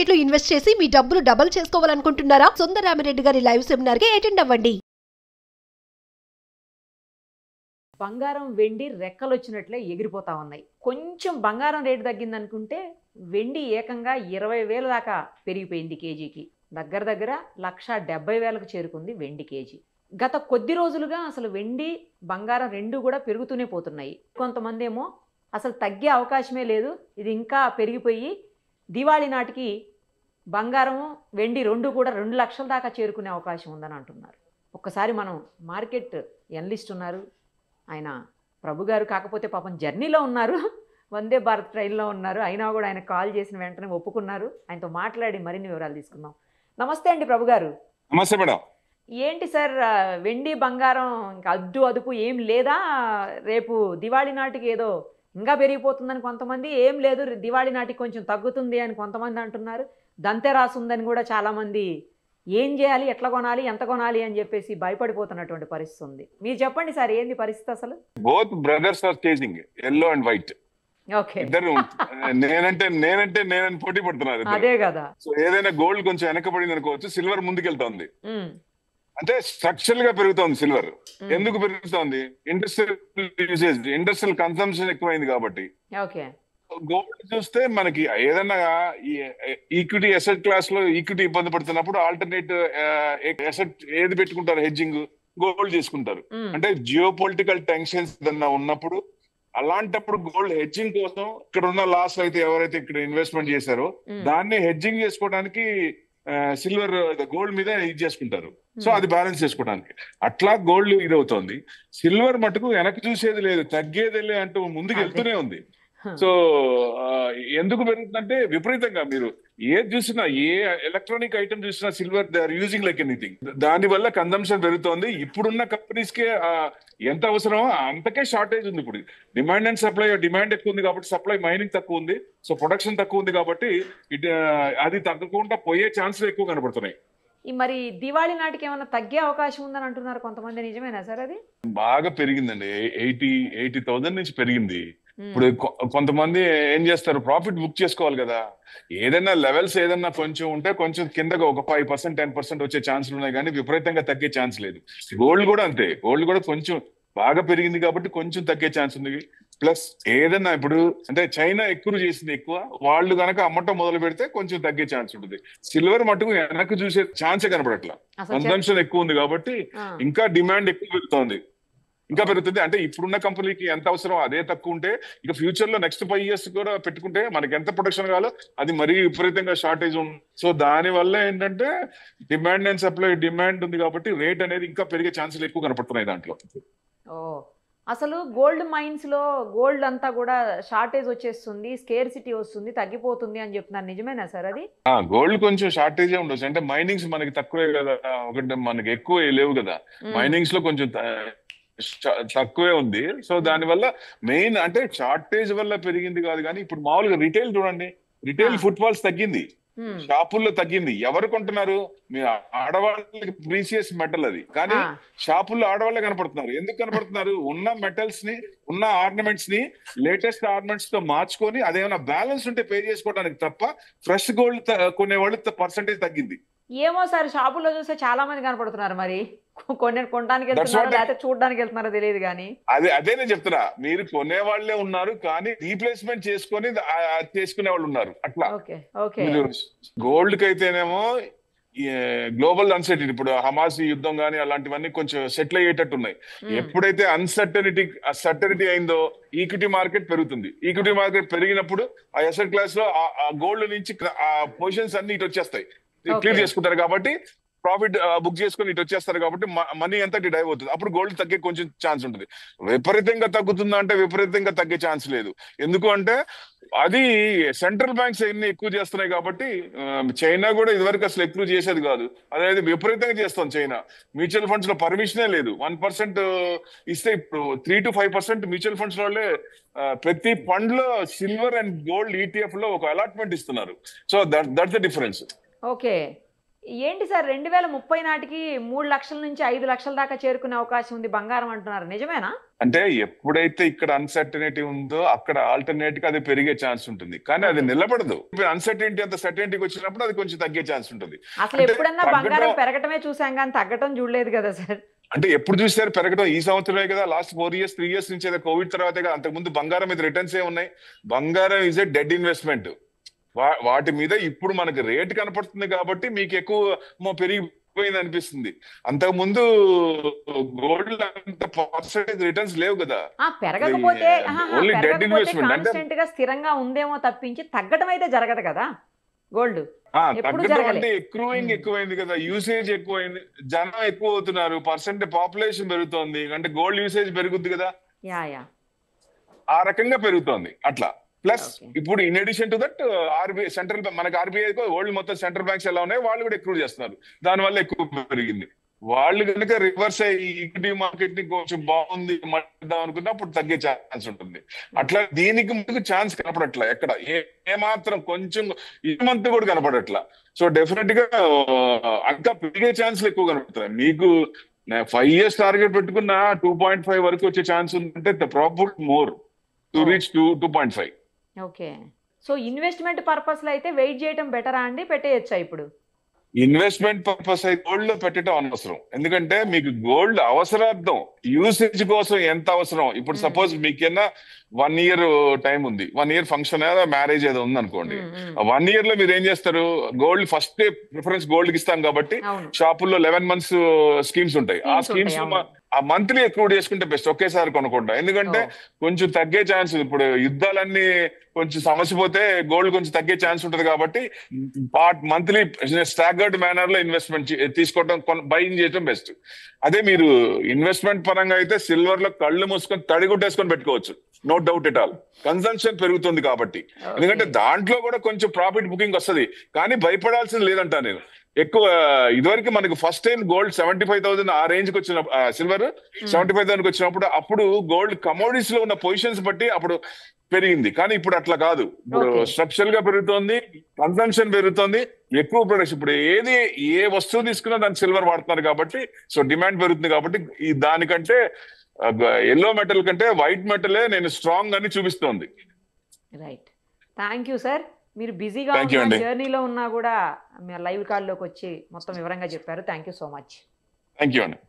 Market లో invest చేసి మీ డబ్బులు డబుల్ చేసుకోవాలనుకుంటున్నారా? సుందరరామిరెడ్డి గారి లైవ్ సెమినార్ కి అటెండ్ అవ్వండి. బంగారం వెండి రెక్కలు వచ్చినట్లే ఎగిరిపోతా ఉన్నాయి. కొంచెం బంగారం రేటు తగ్గిందనుకుంటే వెండి ఏకంగా 20,000 దాకా పెరిగిపోయింది కేజీకి. దగ్గర దగ్గర 1,70,000కు చేరుకుంది వెండి కేజీ. గత కొద్ది రోజులుగా అసలు వెండి బంగారం రెండు కూడా పెరుగుతూనే పోతున్నాయి. కొంతమంది ఏమో అసలు తగ్గే అవకాశమే లేదు, ఇది ఇంకా పెరిగిపోయి దివాళీ నాటికి బంగారము వెండి రెండు కూడా 2 లక్షల దాకా చేరుకునే అవకాశం ఉందని అంటున్నారు. ఒక్కసారి మనం మార్కెట్ ఎనలిస్ట్ ఉన్నారు, ఆయన ప్రభు గారు, కాకపోతే పాపం జర్నీలో ఉన్నారు, వందే భారత్ ట్రైన్లో ఉన్నారు, అయినా కూడా ఆయన కాల్ చేసిన వెంటనే ఒప్పుకున్నారు. ఆయనతో మాట్లాడి మరిన్ని వివరాలు తీసుకుందాం. నమస్తే అండి ప్రభు గారు. నమస్తే మేడం. ఏంటి సార్, వెండి బంగారం ఇంకా అదుపు ఏం లేదా? రేపు దివాళీ నాటికి ఏదో ఇంకా పెరిగిపోతుందని కొంతమంది, ఏం లేదు దివాళీ నాటికి కొంచెం తగ్గుతుంది అని కొంతమంది అంటున్నారు. దంతెరాసు ఉందని కూడా చాలామంది ఏం చేయాలి, ఎట్లా కొనాలి, ఎంత కొనాలి అని చెప్పేసి భయపడిపోతున్నటువంటి పరిస్థితి ఉంది. మీరు చెప్పండి సార్, ఏంది పరిస్థితి అసలు? Both brothers are chasing yellow and white. Okay, ఇద్దరు నేనంటే పోటీ పడుతున్నారు. అదే కదా. సో ఏదైనా గోల్డ్ కొంచెం వెనకబడింది అనుకోవచ్చు, సిల్వర్ ముందుకెళ్తోంది. అంటే స్ట్రక్చరల్ గా పెరుగుతోంది సిల్వర్. ఎందుకు పెరుగుతోంది? ఇండస్ట్రియల్ కన్సంప్షన్ ఎక్కువైంది కాబట్టి. ఓకే, గోల్డ్ చూస్తే మనకి ఏదైనా ఈక్విటీ అసెట్ క్లాస్ లో ఈక్విటీ ఇబ్బంది పడుతున్నప్పుడు ఆల్టర్నేట్ అసెట్ ఏది పెట్టుకుంటారు? హెడ్జింగ్, గోల్డ్ చేసుకుంటారు. అంటే జియో పొలిటికల్ టెన్షన్స్ ఏదన్నా ఉన్నప్పుడు అలాంటప్పుడు గోల్డ్ హెడ్జింగ్ కోసం ఇక్కడ ఉన్న లాస్ అయితే ఎవరైతే ఇక్కడ ఇన్వెస్ట్మెంట్ చేశారో దాన్ని హెడ్జింగ్ చేసుకోవడానికి సిల్వర్ గోల్డ్ మీద ఇది చేసుకుంటారు. సో అది బ్యాలెన్స్ చేసుకోవడానికి అట్లా గోల్డ్ ఇది అవుతుంది. సిల్వర్ మటుకు వెనక్కి చూసేది లేదు, తగ్గేది అంటూ ముందుకు వెళ్తూనే ఉంది. సో ఎందుకు పెరుగుతుందంటే విపరీతంగా మీరు ఏది చూసినా, ఏ ఎలక్ట్రానిక్ ఐటమ్ చూసినా silver they are using like anything. దాని వల్ల కన్సంప్షన్ పెరుగుతోంది. ఇప్పుడున్న కంపెనీస్ కే ఎంత అవసరమో అంతకే షార్టేజ్ ఉంది. ఇప్పుడు డిమాండ్ అండ్ సప్లై, డిమాండ్ ఎక్కువ ఉంది కాబట్టి సప్లై, మైనింగ్ తక్కువ ఉంది, సో ప్రొడక్షన్ తక్కువ ఉంది కాబట్టి అది తగ్గకుండా పోయే ఛాన్సెస్ ఎక్కువ కనబడుతున్నాయి. మరి దివాళీ నాటికి ఏమైనా తగ్గే అవకాశం ఉందని అంటున్నారు కొంతమంది, నిజమేనా సార్? అది బాగా పెరిగిందండి, 80,000 నుంచి పెరిగింది. ఇప్పుడు కొంతమంది ఏం చేస్తారు, ప్రాఫిట్ బుక్ చేసుకోవాలి కదా. ఏదైనా లెవెల్స్ ఏదైనా కొంచెం ఉంటే కొంచెం కిందగా ఒక 5%, 10% వచ్చే ఛాన్సులు ఉన్నాయి, కానీ విపరీతంగా తగ్గే ఛాన్స్ లేదు. గోల్డ్ కూడా అంతే, గోల్డ్ కూడా కొంచెం బాగా పెరిగింది కాబట్టి కొంచెం తగ్గే ఛాన్స్ ఉంది. ప్లస్ ఏదన్నా ఇప్పుడు అంటే చైనా ఎక్కువ చేసింది, ఎక్కువ వాళ్ళు కనుక అమ్మటం మొదలు పెడితే కొంచెం తగ్గే ఛాన్స్ ఉంటుంది. సిల్వర్ మటుకు వెనక్కి చూసే ఛాన్సే కనపడట్లా. కన్సంప్షన్ ఎక్కువ ఉంది కాబట్టి ఇంకా డిమాండ్ ఎక్కువ పెరుగుతోంది, ఇంకా పెరుగుతుంది. అంటే ఇప్పుడున్న కంపెనీకి ఎంత అవసరం అదే తక్కువ ఉంటే ఇక ఫ్యూచర్ లో నెక్స్ట్ 5 years కూడా పెట్టుకుంటే మనకి ఎంత ప్రొడక్షన్ కావాలో అది మరీ విపరీతంగా షార్టేజ్ ఉంది. సో దాని వల్ల ఏంటంటే డిమాండ్ అండ్ సప్లై, డిమాండ్ ఉంది కాబట్టి రేట్ అనేది ఇంకా పెరిగే ఛాన్సులు ఎక్కువ కనపడుతున్నాయి దాంట్లో. అసలు గోల్డ్ మైన్స్ లో గోల్డ్ అంతా కూడా షార్టేజ్ వచ్చేస్తుంది, స్కేర్సిటీ వస్తుంది, తగ్గిపోతుంది అని చెప్తున్నారు, నిజమేనా సార్ అది? గోల్డ్ కొంచెం షార్టేజ్ ఉండొచ్చు. అంటే మైనింగ్స్ మనకి తక్కువే కదా, ఒకటి మనకి ఎక్కువ లేవు కదా, మైనింగ్స్ లో కొంచెం తక్కువే ఉంది. సో దానివల్ల మెయిన్ అంటే షార్టేజ్ వల్ల పెరిగింది కాదు, కానీ ఇప్పుడు మామూలుగా రిటైల్ చూడండి, రిటైల్ ఫుట్ఫాల్స్ తగ్గింది, షాపుల్లో తగ్గింది. ఎవరు కొంటున్నారు? మీరు ఆడవాళ్ళకి ప్రీసియస్ మెటల్ అది, కానీ షాపుల్లో ఆడవాళ్ళే కనపడుతున్నారు. ఎందుకు కనపడుతున్నారు? ఉన్న మెటల్స్ ని, ఉన్న ఆర్నమెంట్స్ ని లేటెస్ట్ ఆర్నమెంట్స్ తో మార్చుకొని అదేమైనా బ్యాలెన్స్ ఉంటే పే చేసుకోవడానికి తప్ప ఫ్రెష్ గోల్డ్ కొనేవాళ్ళు పర్సెంటేజ్ తగ్గింది. ఏమో సార్, షాపుల్లో చూస్తే చాలా మంది కనపడుతున్నారు, మరి కొనడానికి వెళ్తున్నారో లేకపోతే చూడడానికి వెళ్తున్నారో తెలియదు. కానీ అదే నేను చెప్తున్నా, మీరు కొనే వాళ్ళే ఉన్నారు కానీ రీప్లేస్మెంట్ చేసుకొని చేసుకునే వాళ్ళు ఉన్నారు. అట్లా గోల్డ్ కి అయితేనేమో గ్లోబల్ అన్సర్టనిటీ, ఇప్పుడు హమాస్ యుద్ధం కానీ అలాంటివన్నీ కొంచెం సెటిల్ అయ్యేటట్టు ఉన్నాయి. ఎప్పుడైతే సర్టనిటీ అయిందో ఈక్విటీ మార్కెట్ పెరుగుతుంది. ఈక్విటీ మార్కెట్ పెరిగినప్పుడు ఆ అసెట్ క్లాస్ లో ఆ గోల్డ్ నుంచి ఆ పొజిషన్స్ అన్ని ఇటు వచ్చేస్తాయి, క్లియర్ చేసుకుంటారు కాబట్టి ప్రాఫిట్ బుక్ చేసుకుని ఇటు వచ్చేస్తారు కాబట్టి మనీ ఎంత డైవ్ అవుతుంది. అప్పుడు గోల్డ్ తగ్గే కొంచెం ఛాన్స్ ఉంటుంది. విపరీతంగా తగ్గుతుందా అంటే విపరీతంగా తగ్గే ఛాన్స్ లేదు. ఎందుకు అంటే అది సెంట్రల్ బ్యాంక్స్ ఎన్ని ఎక్కువ చేస్తున్నాయి కాబట్టి. చైనా కూడా ఇదివరకు అసలు ఎక్కువ చేసేది కాదు, అదేది విపరీతంగా చేస్తాం. చైనా మ్యూచువల్ ఫండ్స్ లో పర్మిషనే లేదు. 1% ఇస్తే ఇప్పుడు 3 to 5% మ్యూచువల్ ఫండ్స్ వాళ్ళే ప్రతి ఫండ్ లో సిల్వర్ అండ్ గోల్డ్ ETF లో ఒక అలాట్మెంట్ ఇస్తున్నారు. So that's the difference. Okay, ఏంటి సార్ 2030 నాటికి 3 లక్షల నుంచి 5 లక్షల దాకా చేరుకునే అవకాశం ఉంది బంగారం అంటున్నారు, నిజమేనా? అంటే ఎప్పుడైతే ఇక్కడ అన్సర్టనిటీ ఉందో అక్కడ ఆల్టర్నేట్ గా అది పెరిగే ఛాన్స్ ఉంటుంది, కానీ అది నిలబడదు. అన్సర్టనిటీ అంత సర్టనిటీకి వచ్చినప్పుడు అది కొంచెం తగ్గే ఛాన్స్ ఉంటుంది. అసలు ఎప్పుడన్నా బంగారం పెరగటమే చూసాం కానీ తగ్గటం చూడలేదు కదా సార్. అంటే ఎప్పుడు చూసారు పెరగడం? ఈ సంవత్సరమే కదా, లాస్ట్ 4 years 3 years నుంచి కోవిడ్ తర్వాతే కదా. అంతకుముందు బంగారం మీద రిటర్న్స్ ఏ ఉన్నాయి. బంగారం ఈజ్ ఏ డెడ్ ఇన్వెస్ట్మెంట్. వాటి మీద ఇప్పుడు మనకి రేట్ కనపడుతుంది కాబట్టి మీకు ఎక్కువ పెరిగిపోయింది అనిపిస్తుంది. అంతకు ముందు గోల్డ్ అంత పర్సెంటేజ్ రిటర్న్స్ లేవు కదా. పెరగకపోతే ఓన్లీ డెడ్ ఇన్వెస్ట్మెంట్ అంటే కాన్స్టెంట్ గా స్థిరంగా ఉందేమో తప్పించి తగ్గడం అయితే జరగదు కదా గోల్డ్. తగ్గడం అంటే ఎక్కువైంది కదా, యూసేజ్ ఎక్కువైంది, జనం ఎక్కువ అవుతున్నారు, పాపులేషన్ పెరుగుతోంది అంటే గోల్డ్ యూసేజ్ పెరుగుద్ది కదా, ఆ రకంగా పెరుగుతోంది అట్లా. ప్లస్ ఇప్పుడు in addition to that RBI central మనకి ఆర్బీఐ వరల్డ్ మొత్తం సెంట్రల్ బ్యాంక్స్ ఎలా ఉన్నాయి వాళ్ళు కూడా ఎక్కువ చేస్తున్నారు, దానివల్ల ఎక్కువ పెరిగింది. వాళ్ళు కనుక రివర్స్ అయ్యి ఈక్విటీ మార్కెట్ ని కొంచెం బాగుంది అనుకున్నప్పుడు తగ్గే ఛాన్స్ ఉంటుంది. అట్లా దీనికి ముందుకు ఛాన్స్ కనపడట్లా ఎక్కడ, ఏ మాత్రం కొంచెం ఈ మంత్ కూడా కనపడట్లా. సో డెఫినెట్ గా ఇంకా పెరిగే ఛాన్స్లు ఎక్కువ కనపడుతున్నాయి. మీకు 5 years టార్గెట్ పెట్టుకున్న 2.5 వరకు వచ్చే ఛాన్స్ ఉందంటే probable more to reach 2.5. Okay, so investment purpose లో అయితే వెయిట్ చేయడం బెటరా అండి, పెట్టేయచ్చా ఇప్పుడు? ఇన్వెస్ట్మెంట్ పర్పస్ అయితే గోల్డ్ లో పెట్టడం అనవసరం. ఎందుకంటే మీకు గోల్డ్ అవసరార్థం యూసేజ్ కోసం ఎంత అవసరం. ఇప్పుడు సపోజ్ మీకన్నా 1 year టైం ఉంది, 1 year ఫంక్షన్ ఏదో మ్యారేజ్ ఏదో ఉంది అనుకోండి. 1 year లో మీరు ఏం చేస్తారు? గోల్డ్ ఫస్ట్ ప్రిఫరెన్స్ గోల్డ్ కి ఇస్తాం కాబట్టి షాపుల్లో 11 months స్కీమ్స్ ఉంటాయి. ఆ స్కీమ్స్ ఆ మంత్లీ అక్రూడ్ చేసుకుంటే బెస్ట్, ఒకేసారి కొనుక్కుంటా. ఎందుకంటే కొంచెం తగ్గే ఛాన్స్, ఇప్పుడు యుద్ధాలన్నీ కొంచెం సమస్య పోతే గోల్డ్ కొంచెం తగ్గే ఛాన్స్ ఉంటుంది కాబట్టి మంత్లీ స్టాగర్డ్ మేనర్ లో ఇన్వెస్ట్మెంట్ తీసుకోవడం, బయింగ్ చేయడం బెస్ట్. అదే మీరు ఇన్వెస్ట్మెంట్ పరంగా అయితే సిల్వర్ లో కళ్ళు మూసుకొని తడిగుడ్డేసుకొని పెట్టుకోవచ్చు, no doubt at all. Consumption పెరుగుతుంది కాబట్టి, ఎందుకంటే దాంట్లో కూడా కొంచెం ప్రాఫిట్ బుకింగ్ వస్తుంది, కానీ భయపడాల్సింది లేదంటా నేను. ఎక్కువ ఇదివరకు మనకి ఫస్ట్ టైం గోల్డ్ 75,000 ఆ రేంజ్ కి వచ్చిన సిల్వర్ 75,000 వచ్చినప్పుడు అప్పుడు గోల్డ్ కమోడిటీస్ లో ఉన్న పొజిషన్స్ బట్టి అప్పుడు పెరిగింది. కానీ ఇప్పుడు అట్లా కాదు, ఇప్పుడు స్ట్రక్చరల్ గా పెరుగుతోంది, కన్సంప్షన్ పెరుగుతోంది, ఎక్కువ ప్రొడక్షన్. ఇప్పుడు ఏ వస్తువు తీసుకున్నా దానికి సిల్వర్ వాడుతున్నారు కాబట్టి సో డిమాండ్ పెరుగుతుంది కాబట్టి దానికంటే ఎల్లో మెటల్ కంటే వైట్ మెటలే నేను స్ట్రాంగ్ అని చూపిస్తోంది. Right, thank you sir. మీరు బిజీగా జర్నీలో ఉన్నా కూడా లైవ్ కాల్లోకి వచ్చి మొత్తం వివరంగా చెప్పారు. Thank you so much. Thank you అండి.